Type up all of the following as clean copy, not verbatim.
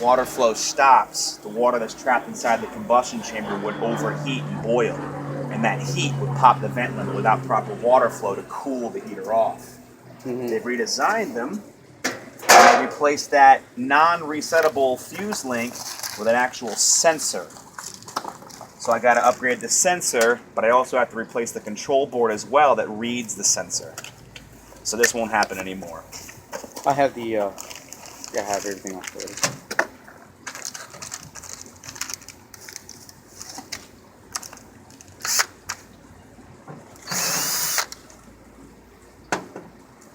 water flow stops, the water that's trapped inside the combustion chamber would overheat and boil. And that heat would pop the vent limit without proper water flow to cool the heater off. They've redesigned them, and they replaced that non-resettable fuse link with an actual sensor. So I got to upgrade the sensor, but I also have to replace the control board as well that reads the sensor. So this won't happen anymore. I have the, I have everything off already.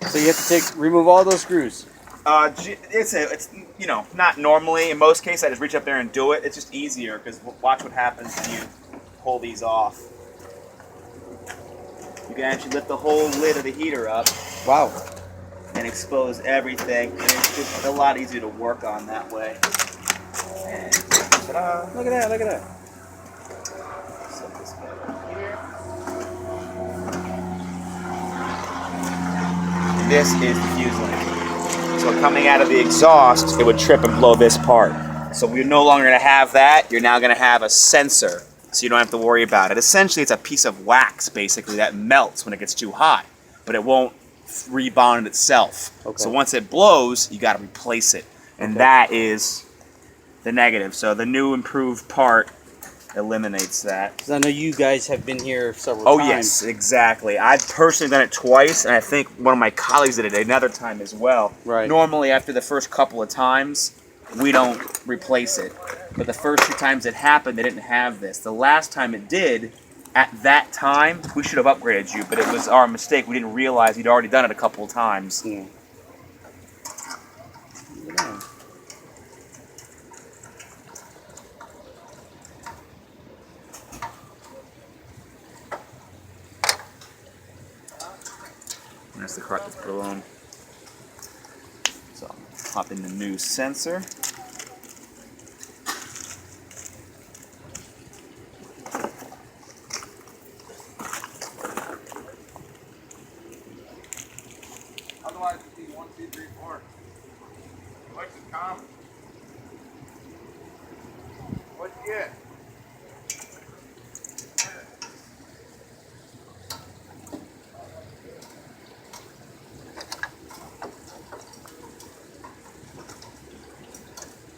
So you have to remove all those screws. It's you know, not normally. In most cases, I just reach up there and do it. It's just easier because watch what happens when you pull these off. You can actually lift the whole lid of the heater up. Wow. And expose everything. And it's just a lot easier to work on that way. And ta-da! Look at that! Look at that! Set this guy up here. And this is the fuse link. So coming out of the exhaust, it would trip and blow this part. So we're no longer going to have that. You're now going to have a sensor, so you don't have to worry about it. Essentially, it's a piece of wax, basically, that melts when it gets too hot, but it won't rebound itself. Okay. So once it blows, you got to replace it, and that is the negative. So the new improved part eliminates that. Because I know you guys have been here several times. Oh Yes, exactly. I've personally done it twice, and I think one of my colleagues did it another time as well. Right. Normally, after the first couple of times, we don't replace it. But the first 2 times it happened, they didn't have this. The last time it did, at that time, we should have upgraded you, but it was our mistake. We didn't realize you'd already done it a couple of times. Yeah. And that's the cartridge balloon. So pop in the new sensor. Otherwise, it'd be 1, 2, 3, 4. What's the common? What'd you get?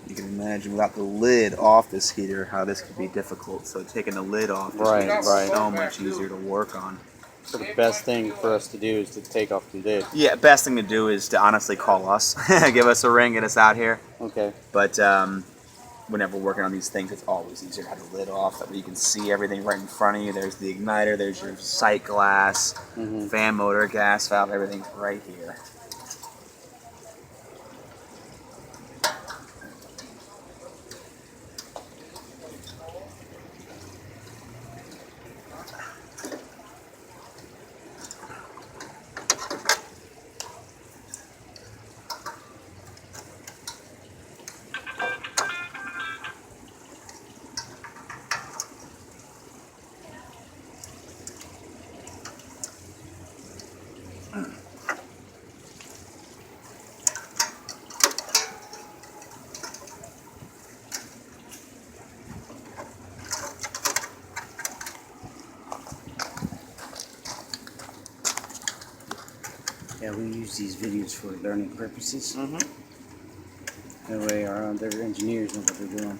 You can imagine without the lid off this heater how this could be difficult. So taking the lid off is so much easier to work on. So the best thing for us to do is to take off the lid. Yeah, best thing to do is to honestly call us. Give us a ring, get us out here. Okay. But whenever we're working on these things, it's always easier to have the lid off. That way you can see everything right in front of you. There's the igniter, there's your sight glass, fan motor, gas valve, everything's right here. Yeah, we use these videos for learning purposes. That way our other engineers know what they're doing.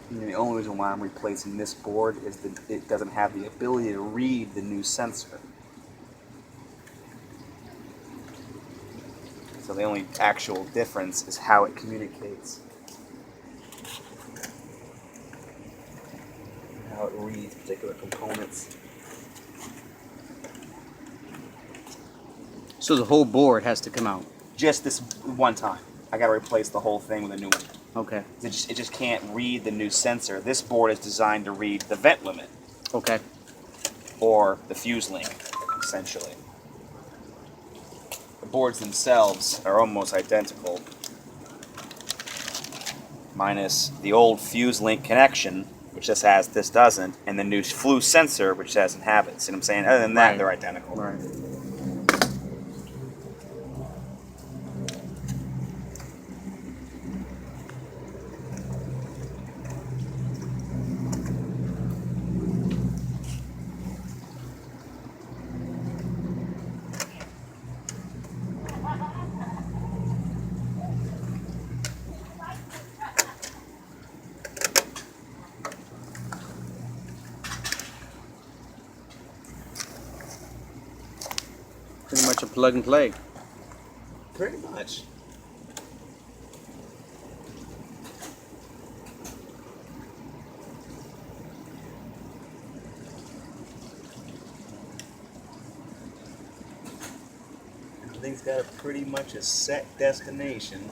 And the only reason why I'm replacing this board is that it doesn't have the ability to read the new sensor. So the only actual difference is how it communicates. How it reads particular components. So the whole board has to come out. Just this one time. I gotta replace the whole thing with a new one. Okay. It just can't read the new sensor. This board is designed to read the vent limit. Okay. Or the fuse link, essentially. The boards themselves are almost identical, minus the old fuse link connection, which this doesn't, and the new flue sensor, which doesn't have it. See what I'm saying? Other than that, Right. they're identical. Right. Pretty much a plug and play. Pretty much. Everything's got pretty much a set destination.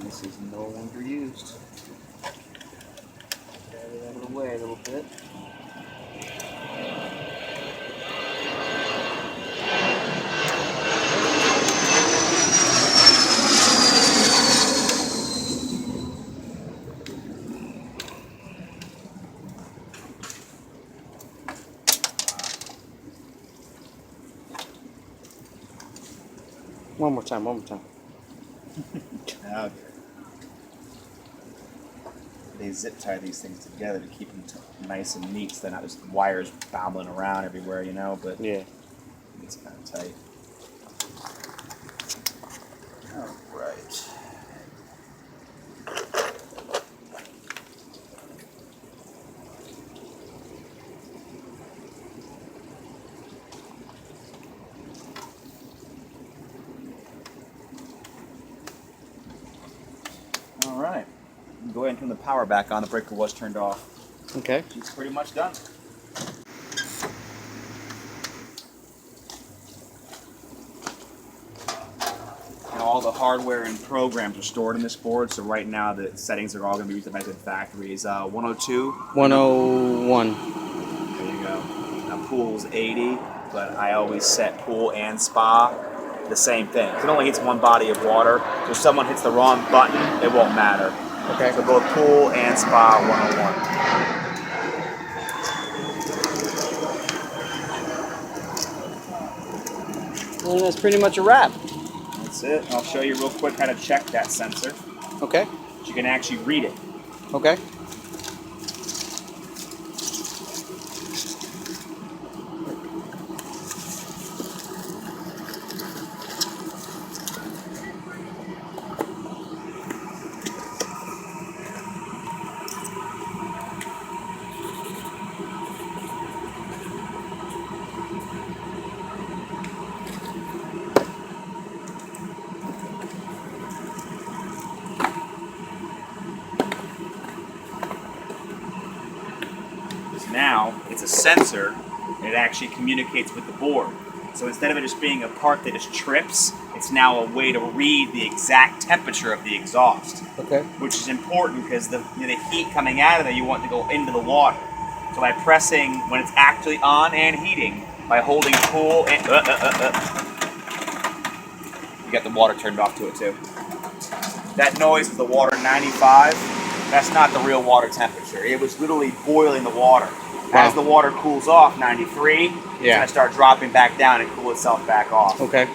This is no longer used. Get it out of the way a little bit. One more time, one more time. Okay. They zip tie these things together to keep them nice and neat, so they're not just wires bobbling around everywhere, you know, but Yeah. it's kind of tight. All right. All right. Go ahead and turn the power back on. The breaker was turned off. Okay. It's pretty much done. Now all the hardware and programs are stored in this board, so right now the settings are all going to be recognized at factories. 102. 101. There you go. Now pool's 80, but I always set pool and spa the same thing. It only hits one body of water, so if someone hits the wrong button, it won't matter. Okay. So both pool and spa 101. And that's pretty much a wrap. That's it. I'll show you real quick how to check that sensor. Okay. You can actually read it. Okay. Now it's a sensor and it actually communicates with the board. So instead of it just being a part that just trips, it's now a way to read the exact temperature of the exhaust. Okay. Which is important because the heat coming out of there, you want to go into the water. So by pressing when it's actually on and heating, by holding cool and you got the water turned off to it too. That noise is the water 95. That's not the real water temperature. It was literally boiling the water. As the water cools off 93, it's going to start dropping back down and cool itself back off. Okay.